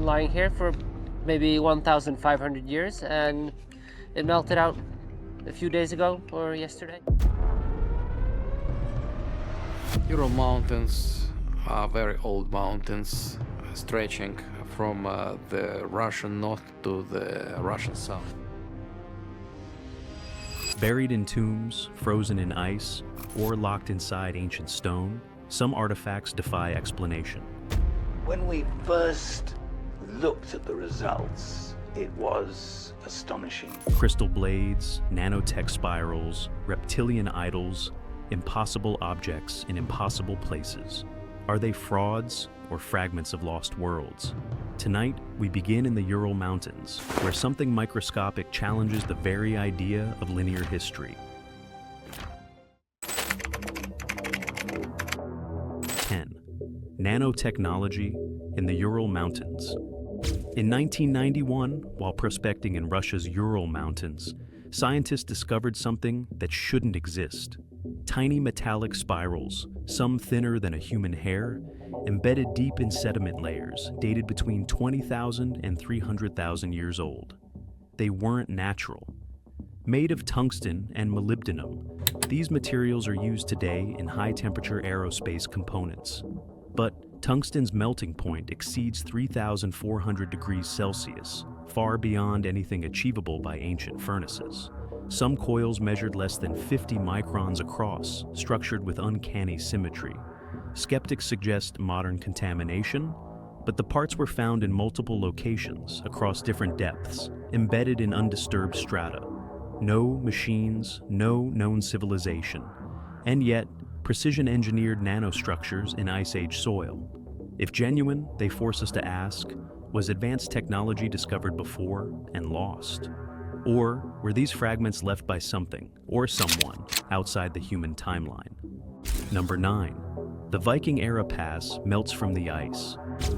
been lying here for maybe 1,500 years, and it melted out a few days ago or yesterday. Ural Mountains are very old mountains stretching from the Russian north to the Russian south. Buried in tombs, frozen in ice, or locked inside ancient stone, some artifacts defy explanation. When we first looked at the results, it was astonishing. Crystal blades, nanotech spirals, reptilian idols, impossible objects in impossible places. Are they frauds or fragments of lost worlds? Tonight, we begin in the Ural Mountains, where something microscopic challenges the very idea of linear history. 10. Nanotechnology in the Ural Mountains. In 1991, while prospecting in Russia's Ural Mountains, scientists discovered something that shouldn't exist. Tiny metallic spirals, some thinner than a human hair, embedded deep in sediment layers dated between 20,000 and 300,000 years old. They weren't natural. Made of tungsten and molybdenum, these materials are used today in high-temperature aerospace components. But tungsten's melting point exceeds 3,400 degrees Celsius, far beyond anything achievable by ancient furnaces. Some coils measured less than 50 microns across, structured with uncanny symmetry. Skeptics suggest modern contamination, but the parts were found in multiple locations across different depths, embedded in undisturbed strata. No machines, no known civilization, and yet precision-engineered nanostructures in Ice Age soil. If genuine, they force us to ask, was advanced technology discovered before and lost? Or were these fragments left by something or someone outside the human timeline? Number 9. The Viking-era pass melts from the ice.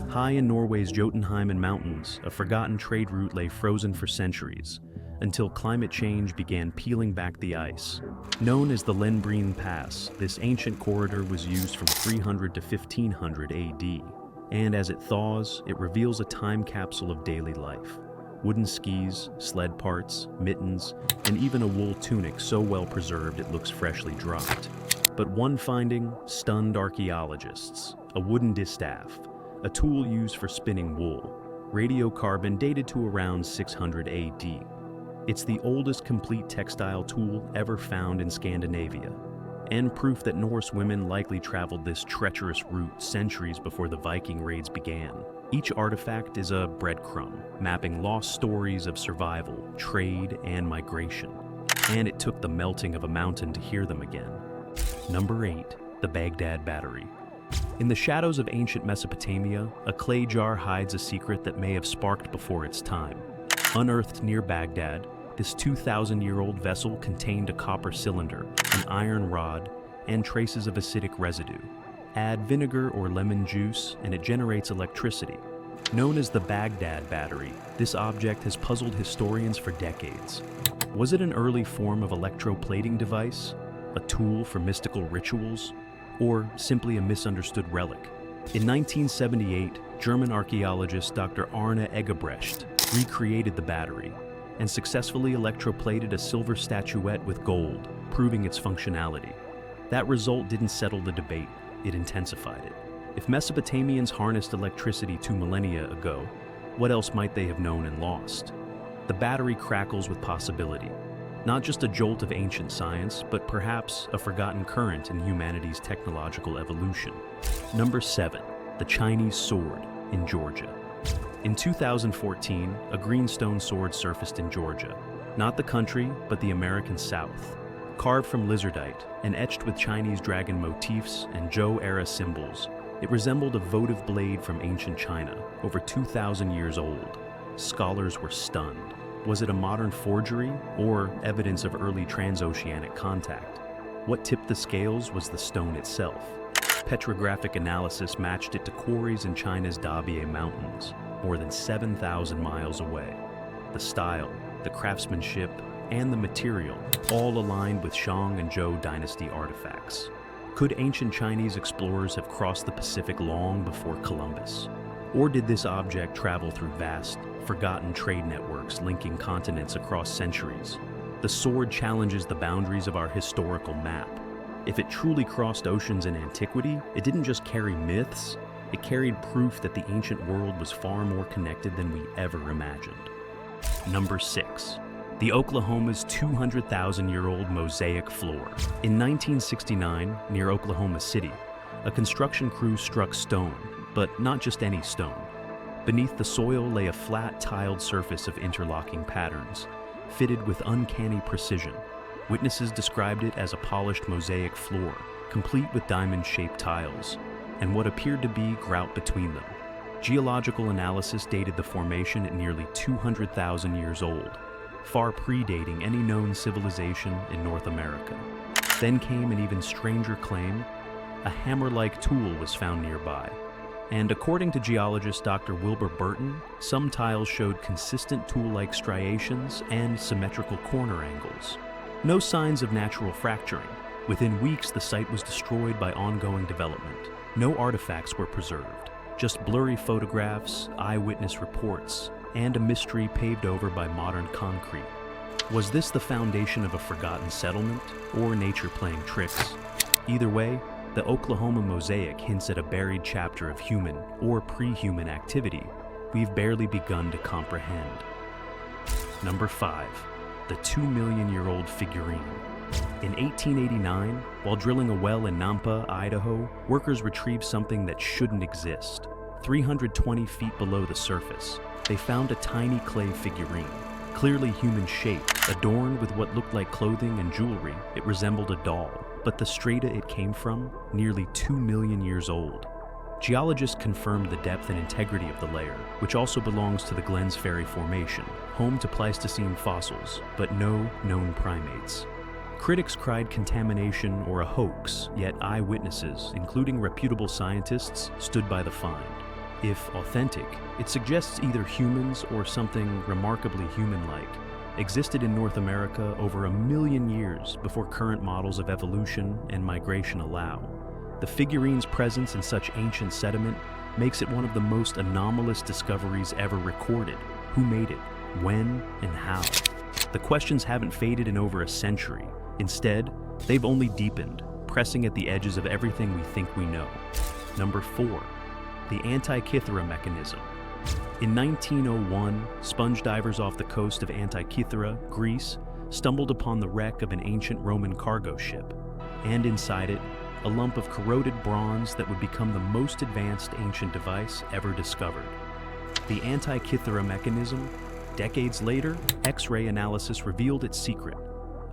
High in Norway's Jotunheimen Mountains, a forgotten trade route lay frozen for centuries, until climate change began peeling back the ice. Known as the Lenbreen Pass, this ancient corridor was used from 300 to 1500 AD. And as it thaws, it reveals a time capsule of daily life. Wooden skis, sled parts, mittens, and even a wool tunic so well preserved it looks freshly dropped. But one finding stunned archaeologists: a wooden distaff, a tool used for spinning wool, radiocarbon dated to around 600 AD. It's the oldest complete textile tool ever found in Scandinavia, and proof that Norse women likely traveled this treacherous route centuries before the Viking raids began. Each artifact is a breadcrumb, mapping lost stories of survival, trade, and migration. And it took the melting of a mountain to hear them again. Number 8. The Baghdad Battery. In the shadows of ancient Mesopotamia, a clay jar hides a secret that may have sparked before its time. Unearthed near Baghdad, this 2,000-year-old vessel contained a copper cylinder, an iron rod, and traces of acidic residue. Add vinegar or lemon juice, and it generates electricity. Known as the Baghdad Battery, this object has puzzled historians for decades. Was it an early form of electroplating device, a tool for mystical rituals, or simply a misunderstood relic? In 1978, German archaeologist Dr. Arne Eggebrecht recreated the battery and successfully electroplated a silver statuette with gold, proving its functionality. That result didn't settle the debate, it intensified it. If Mesopotamians harnessed electricity 2 millennia ago, what else might they have known and lost? The battery crackles with possibility. Not just a jolt of ancient science, but perhaps a forgotten current in humanity's technological evolution. Number 7. The Chinese Sword in Georgia. In 2014, a greenstone sword surfaced in Georgia. Not the country, but the American South. Carved from lizardite and etched with Chinese dragon motifs and Zhou-era symbols, it resembled a votive blade from ancient China, over 2,000 years old. Scholars were stunned. Was it a modern forgery or evidence of early transoceanic contact? What tipped the scales was the stone itself. Petrographic analysis matched it to quarries in China's Dabie Mountains, more than 7,000 miles away. The style, the craftsmanship, and the material all aligned with Shang and Zhou dynasty artifacts. Could ancient Chinese explorers have crossed the Pacific long before Columbus? Or did this object travel through vast, forgotten trade networks linking continents across centuries? The sword challenges the boundaries of our historical map. If it truly crossed oceans in antiquity, it didn't just carry myths, it carried proof that the ancient world was far more connected than we ever imagined. Number 6. The Oklahoma's 200,000-year-old mosaic floor. In 1969, near Oklahoma City, a construction crew struck stone, but not just any stone. Beneath the soil lay a flat, tiled surface of interlocking patterns, fitted with uncanny precision. Witnesses described it as a polished mosaic floor, complete with diamond-shaped tiles, and what appeared to be grout between them. Geological analysis dated the formation at nearly 200,000 years old, far predating any known civilization in North America. Then came an even stranger claim: a hammer-like tool was found nearby. And according to geologist Dr. Wilbur Burton, some tiles showed consistent tool-like striations and symmetrical corner angles. No signs of natural fracturing. Within weeks, the site was destroyed by ongoing development. No artifacts were preserved, just blurry photographs, eyewitness reports, and a mystery paved over by modern concrete. Was this the foundation of a forgotten settlement, or nature playing tricks? Either way, the Oklahoma mosaic hints at a buried chapter of human or pre-human activity we've barely begun to comprehend. Number 5. The 2-million-year-old figurine. In 1889, while drilling a well in Nampa, Idaho, workers retrieved something that shouldn't exist. 320 feet below the surface, they found a tiny clay figurine, clearly human-shaped, adorned with what looked like clothing and jewelry. It resembled a doll, but the strata it came from, nearly 2 million years old. Geologists confirmed the depth and integrity of the layer, which also belongs to the Glens Ferry Formation, home to Pleistocene fossils, but no known primates. Critics cried contamination or a hoax, yet eyewitnesses, including reputable scientists, stood by the find. If authentic, it suggests either humans or something remarkably human-like existed in North America over 1 million years before current models of evolution and migration allow. The figurine's presence in such ancient sediment makes it one of the most anomalous discoveries ever recorded. Who made it? When? And how? The questions haven't faded in over a century. Instead, they've only deepened, pressing at the edges of everything we think we know. Number 4. The Antikythera mechanism. In 1901, sponge divers off the coast of Antikythera, Greece, stumbled upon the wreck of an ancient Roman cargo ship, and inside it, a lump of corroded bronze that would become the most advanced ancient device ever discovered. The Antikythera mechanism. Decades later, X-ray analysis revealed its secret: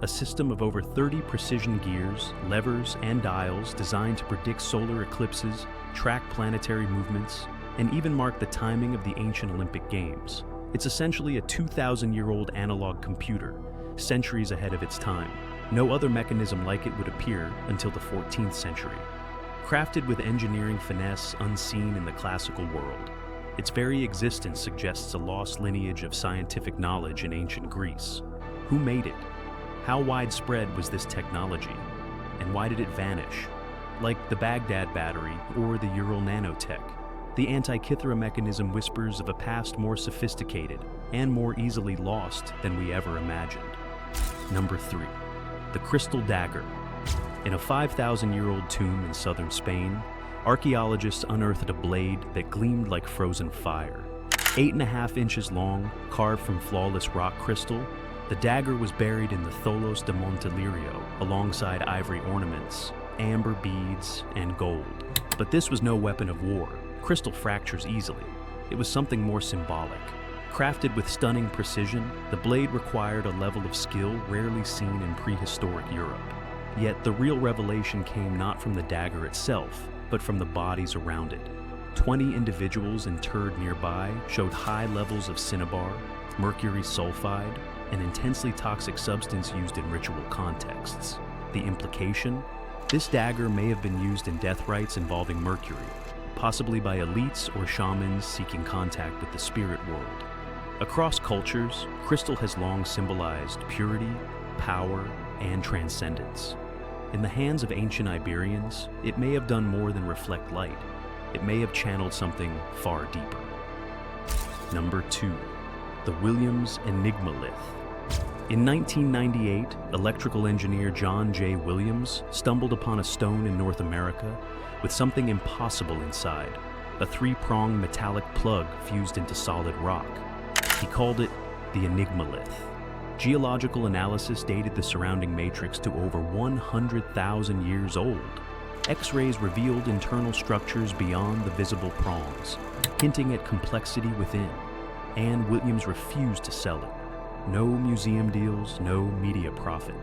a system of over 30 precision gears, levers, and dials designed to predict solar eclipses, track planetary movements, and even mark the timing of the ancient Olympic Games. It's essentially a 2,000-year-old analog computer, centuries ahead of its time. No other mechanism like it would appear until the 14th century. Crafted with engineering finesse unseen in the classical world, its very existence suggests a lost lineage of scientific knowledge in ancient Greece. Who made it? How widespread was this technology? And why did it vanish? Like the Baghdad battery or the Ural nanotech, the Antikythera mechanism whispers of a past more sophisticated and more easily lost than we ever imagined. Number 3. The Crystal Dagger. In a 5,000-year-old tomb in southern Spain, archaeologists unearthed a blade that gleamed like frozen fire. 8.5 inches long, carved from flawless rock crystal, the dagger was buried in the Tholos de Montelirio alongside ivory ornaments, amber beads, and gold. But this was no weapon of war. Crystal fractures easily. It was something more symbolic. Crafted with stunning precision, the blade required a level of skill rarely seen in prehistoric Europe. Yet the real revelation came not from the dagger itself, but from the bodies around it. 20 individuals interred nearby showed high levels of cinnabar, mercury sulfide, an intensely toxic substance used in ritual contexts. The implication? This dagger may have been used in death rites involving mercury, possibly by elites or shamans seeking contact with the spirit world. Across cultures, crystal has long symbolized purity, power, and transcendence. In the hands of ancient Iberians, it may have done more than reflect light. it may have channeled something far deeper. Number 2. The Williams Enigmalith. In 1998, electrical engineer John J. Williams stumbled upon a stone in North America with something impossible inside, a 3-pronged metallic plug fused into solid rock. He called it the Enigmalith. Geological analysis dated the surrounding matrix to over 100,000 years old. X-rays revealed internal structures beyond the visible prongs, hinting at complexity within, and Williams refused to sell it. No museum deals, no media profit.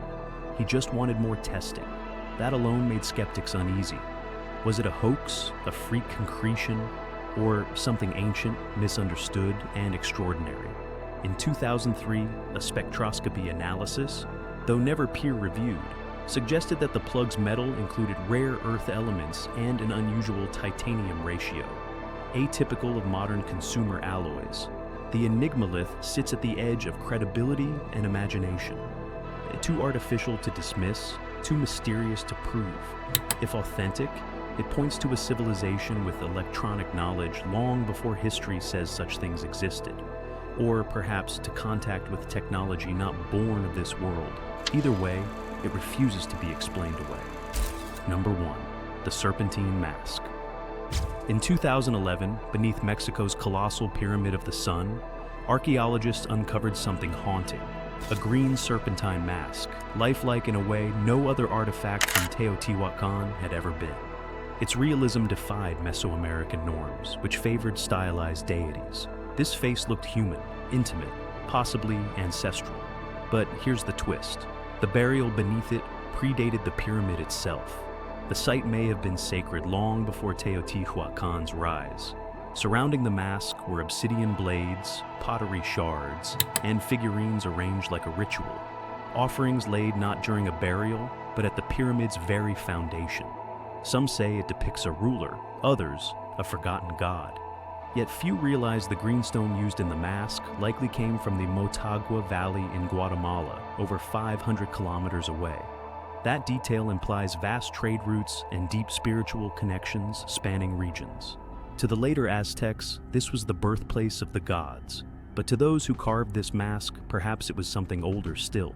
He just wanted more testing. That alone made skeptics uneasy. Was it a hoax, a freak concretion, or something ancient, misunderstood, and extraordinary? In 2003, a spectroscopy analysis, though never peer-reviewed, suggested that the plug's metal included rare earth elements and an unusual titanium ratio, atypical of modern consumer alloys. The Enigmalith sits at the edge of credibility and imagination. Too artificial to dismiss, too mysterious to prove. If authentic, it points to a civilization with electronic knowledge long before history says such things existed, or perhaps to contact with technology not born of this world. Either way, it refuses to be explained away. Number 1. The Serpentine Mask. In 2011, beneath Mexico's colossal Pyramid of the Sun, archaeologists uncovered something haunting, a green serpentine mask, lifelike in a way no other artifact from Teotihuacan had ever been. Its realism defied Mesoamerican norms, which favored stylized deities. This face looked human, intimate, possibly ancestral. But here's the twist. The burial beneath it predated the pyramid itself. The site may have been sacred long before Teotihuacan's rise. Surrounding the mask were obsidian blades, pottery shards, and figurines arranged like a ritual. Offerings laid not during a burial, but at the pyramid's very foundation. Some say it depicts a ruler, others, a forgotten god. Yet few realize the greenstone used in the mask likely came from the Motagua Valley in Guatemala, over 500 kilometers away. That detail implies vast trade routes and deep spiritual connections spanning regions. To the later Aztecs, this was the birthplace of the gods. But to those who carved this mask, perhaps it was something older still.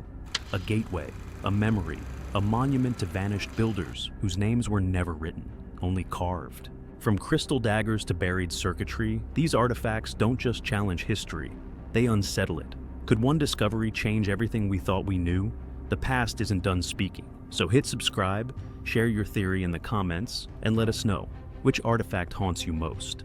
A gateway, a memory, a monument to vanished builders whose names were never written, only carved. From crystal daggers to buried circuitry, these artifacts don't just challenge history, they unsettle it. Could one discovery change everything we thought we knew? The past isn't done speaking, so hit subscribe, share your theory in the comments, and let us know which artifact haunts you most.